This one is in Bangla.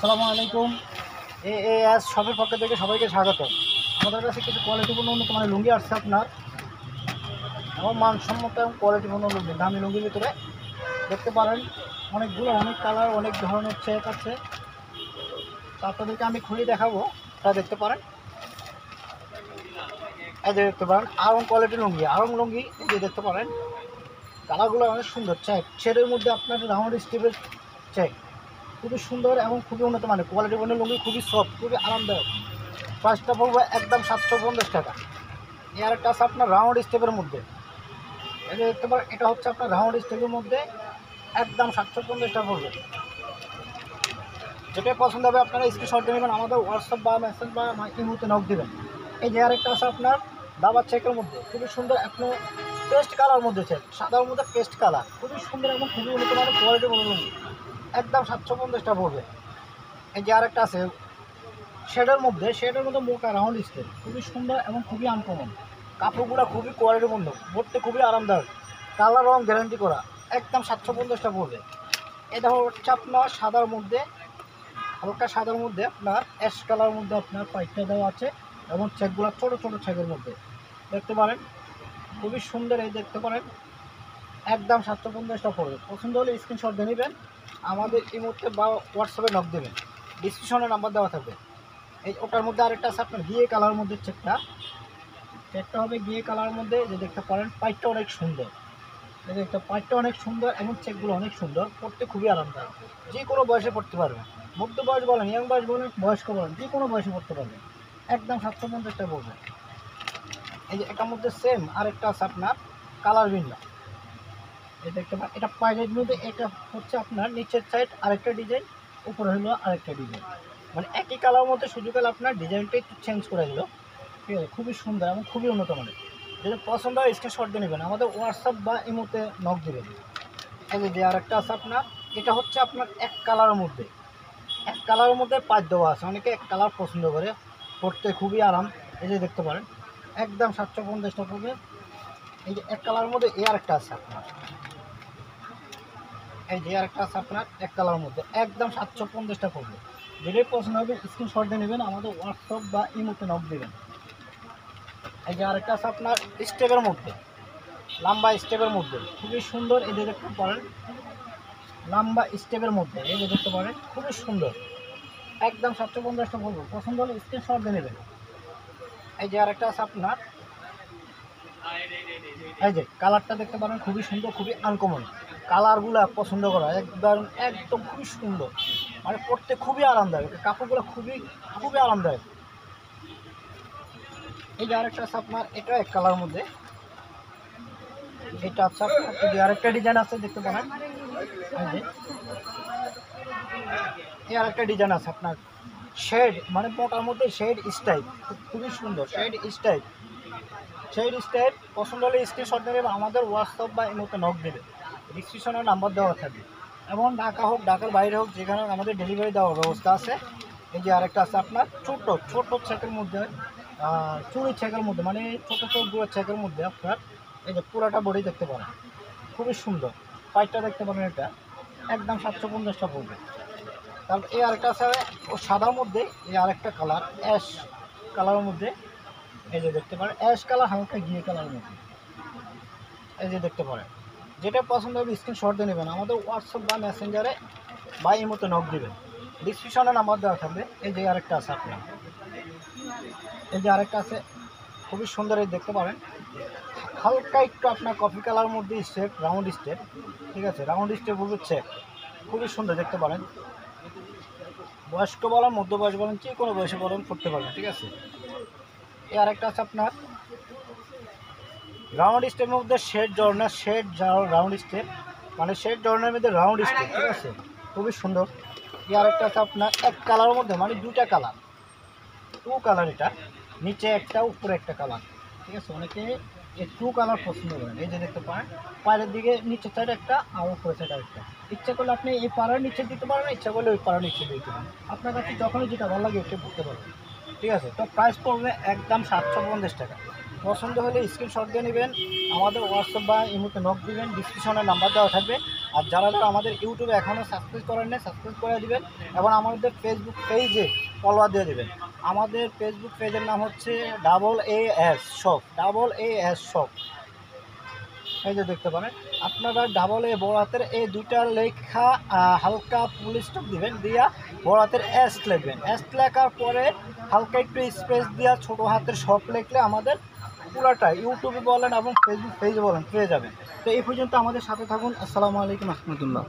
আসসালামু আলাইকুম। এএএস শপের পক্ষ থেকে সবাইকে স্বাগত। আমাদের কাছে কিছু কোয়ালিটিপূর্ণ উন্নত মানের লুঙ্গি আসছে আপনার, এবং মানসম্মত এবং কোয়ালিটিপূর্ণ লুঙ্গি, দামি লুঙ্গির ভিতরে দেখতে পারেন অনেকগুলো, অনেক কালার, অনেক ধরনের চেক আছে। তো আপনাদেরকে আমি খুলে দেখাবো, তা দেখতে পারেন। এই যে দেখতে পারেন আরং কোয়ালিটির লুঙ্গি, আরং লুঙ্গি। এই যে দেখতে পারেন কালারগুলো অনেক সুন্দর, চেক শেডের মধ্যে আপনার রাউন্ড স্টিপের চেক, খুবই সুন্দর এবং খুবই উন্নত মানের কোয়ালিটিপূর্ণ লুঙ্গি, খুবই সফট, খুবই আরামদায়ক। প্রাইসটা পড়বে একদম 750 টাকা। এর একটা আছে আপনার রাউন্ড স্টেপের মধ্যে, এই যে দেখতে পারেন এটা হচ্ছে আপনার রাউন্ড স্টেপের মধ্যে, একদম 750 টাকা পড়বে। যেটা পছন্দ হবে আপনারা স্ক্রিনশট দিয়ে নেবেন, আমাদের হোয়াটসঅ্যাপ বা মেসেজ বা ইমোতে নক দেবেন। এই যে আরেকটা আছে আপনার দাবার চেকের মধ্যে, খুবই সুন্দর, এখনও পেস্ট কালার মধ্যে চেক, সাদার মধ্যে পেস্ট কালার, খুবই সুন্দর এবং খুবই উন্নত মানের কোয়ালিটি বলুন, একদম 750 টাকা পড়বে। এই যে আরেকটা আছে শেডের মধ্যে মোটা রাউন্ড স্টেপ, খুবই সুন্দর এবং খুবই আনকমন, কাপড়গুলো খুবই কোয়ালিটিপূর্ণ, পরতে খুবই আরামদায়ক, কালার রং গ্যারান্টি করা, একদম 750 টাকা পড়বে। এটা হচ্ছে আপনার সাদার মধ্যে, হালকা সাদার মধ্যে আপনার অ্যাশ কালার মধ্যে আপনার পাইপটা দেওয়া আছে, এবং চেকগুলো ছোটো ছোটো চেকের মধ্যে দেখতে পারেন, খুবই সুন্দর। এই দেখতে পারেন একদম 750 টাকা পড়বে। পছন্দ হলে স্ক্রিনশট দিয়ে নেবেন, আমাদের এই মুহূর্তে বা হোয়াটসঅ্যাপে নক দেবেন, ডিসক্রিপশনে নাম্বার দেওয়া থাকবে। এই ওটার মধ্যে আরেকটা আছে আপনার গিয়ে কালার মধ্যে চেকটা হবে গিয়ে কালার মধ্যে, যে দেখতে পারেন পাইপটা অনেক সুন্দর, এই যে একটা পাইপটা অনেক সুন্দর এবং চেকগুলো অনেক সুন্দর, পড়তে খুবই আরামদায়ক, যে কোনো বয়সে পড়তে পারবেন, মধ্য বয়স বলেন, ইয়াং বয়স বলেন, বয়স্ক বলেন, যে কোনো বয়সে পড়তে পারবেন, একদম 750 টাকা পড়বে। এই যে এটার মধ্যে সেম আরেকটা আছে আপনার কালার ভিন্ন, এই দেখতে পারেন এটা পাইপের মধ্যে, এটা হচ্ছে আপনার নিচের সাইড আরেকটা ডিজাইন, উপরে হলো আরেকটা ডিজাইন, মানে একই কালার মধ্যে শুধু কাল আপনার ডিজাইনটা একটু চেঞ্জ করে দিল। ঠিক আছে, খুবই সুন্দর এবং খুবই উন্নত মানের। যদি পছন্দ হয় স্ক্রিনশট দিয়ে নেবেন, আমাদের হোয়াটসঅ্যাপ বা ইমোতে নক দেবেন। এই যে আরেকটা আছে আপনার, এটা হচ্ছে আপনার এক কালারের মধ্যে পাঁচ দেওয়া আছে, অনেকে এক কালার পছন্দ করে, পরতে খুবই আরাম। এই যে দেখতে পারেন একদম 750 টাকা পড়বে। এই যে এক কালারের মধ্যে আরেকটা আছে আপনার, এই যে আরেকটা আছে আপনার এক কালারের মধ্যে, একদম 750 টাকা পড়বে। যেটাই পছন্দ হবে স্ক্রিনশট দিয়ে নেবেন, আমাদের হোয়াটসঅ্যাপ বা ইমোতে নক দেবেন। এই যে আরেকটা আছে আপনার স্টেপের মধ্যে, লম্বা স্টেপের মধ্যে, খুবই সুন্দর। এই যে দেখতে পারেন লম্বা স্টেপের মধ্যে, এই যে দেখতে পারেন খুবই সুন্দর, একদম 750 টাকা পড়বে। পছন্দ হলে স্ক্রিনশট দিয়ে নেবেন। এই যে আরেকটা আছে আপনার, এই যে কালারটা দেখতে পারেন খুবই সুন্দর, খুবই আনকমন, কালারগুলো পছন্দ করা একদম একদম খুবই সুন্দর, মানে পরতে খুবই আরামদায়ক, কাপড়গুলো খুবই খুবই আরামদায়ক। এই যে আরেকটা আছে আপনার, এটা এক কালার মধ্যে, এটা আছে আপনার, এই যে আরেকটা ডিজাইন আছে দেখতে পারেন, এই যে এই আরেকটা ডিজাইন আছে আপনার শেড, মানে মোটার মধ্যে শেড স্টাইল, খুবই সুন্দর শেড স্টাইল। পছন্দ হলে স্ক্রিনশট নেবে, আমাদের হোয়াটসঅ্যাপ বা ইমোতে নক দেবে, ডিসক্রিপশনে নাম্বার দেওয়া থাকবে, এবং ঢাকা হোক ঢাকার বাইরে হোক যেখানে আমাদের ডেলিভারি দেওয়ার ব্যবস্থা আছে। এই যে আরেকটা আছে আপনার ছোট চেকের মধ্যে, চুড়ি চেকের মধ্যে, মানে ছোটো চোখগুলো চেকের মধ্যে আপনার, এই যে পুরাটা বডি দেখতে পারেন, খুবই সুন্দর, পাইপটা দেখতে পারেন, এটা একদম 750 টাকা পড়বে। তারপর এই আরেকটা আছে ও সাদার মধ্যে, এই আরেকটা কালার অ্যাশ কালারের মধ্যে, এই যে দেখতে পারেন অ্যাশ কালার হালকা ঘিয়ে কালারের মধ্যে, এই যে দেখতে পারেন। যেটা পছন্দ হবে স্ক্রিনশট দিয়ে নেবেন, আমাদের হোয়াটসঅ্যাপ বা মেসেঞ্জারে বা এই মতো নক দেবেন, ডিসক্রিপশনে নাম্বার দেওয়া থাকবে। এই যে আরেকটা আছে আপনার, এই যে আরেকটা আছে খুবই সুন্দর, এই দেখতে পারেন হালকা একটু আপনার কফি কালার মধ্যে স্টেপ, রাউন্ড স্টেপ, ঠিক আছে, রাউন্ড স্টেপ বলবে চেক, খুবই সুন্দর দেখতে পারেন, বয়স্ক বলেন, মধ্য বয়স বলেন, যে কোনো বয়সে বলেন পড়তে পারবেন, ঠিক আছে। এই আরেকটা আছে আপনার রাউন্ড স্টেপের মধ্যে রাউন্ড স্টেপ, মানে শেড জর্নার মধ্যে রাউন্ড স্টেপ, ঠিক আছে, খুবই সুন্দর। এই আরেকটা আছে আপনার এক কালারের মধ্যে, মানে দুটা কালার, টু কালার, এটা নিচে একটা উপরে একটা কালার, ঠিক আছে, অনেকে এই টু কালার পছন্দ করেন। এই যে দেখতে পারেন পায়ের দিকে নিচের সাইড একটা আর উপরে সাইড একটা, ইচ্ছা করলে আপনি এই পাড়ার নিচে দিতে পারেন, ইচ্ছা করলে ওই পাড়ার নিচে দিতে পারেন, আপনার কাছে যখনই যেটা ভালো লাগে ওটা পড়তে পারবেন, ঠিক আছে। তো প্রাইস পড়বে একদম 750 টাকা। পছন্দ হলে স্ক্রিনশট দিয়ে নেবেন, আমাদের হোয়াটসঅ্যাপ বা ইমোতে নক দিবেন, ডিসক্রিপশনে নাম্বার দেওয়া থাকবে, আর যারা যারা আমাদের ইউটিউবে এখনও সাবস্ক্রাইব করেন না সাবস্ক্রাইব করে দিবেন এবং আমাদের ফেসবুক পেজে ফলোয়ার দিয়ে দেবেন। আমাদের ফেসবুক পেজের নাম হচ্ছে AAS শপ, AAS শপ। এই যে দেখতে পারেন আপনারা A বড় হাতের এই দুইটা লেখা হালকা ফুল স্টপ দিবেন, দিয়া বড় হাতের S লিখবেন। S লেখার পরে হালকা একটু স্পেস দিয়া ছোট হাতের শপ লিখলে আমাদের পুরাটা ইউটিউবে বলেন এবং ফেসবুক পেজে বলেন পেয়ে যাবেন। তো এই পর্যন্ত আমাদের সাথে থাকুন। আসসালামু আলাইকুম রহমতুল্লাহ।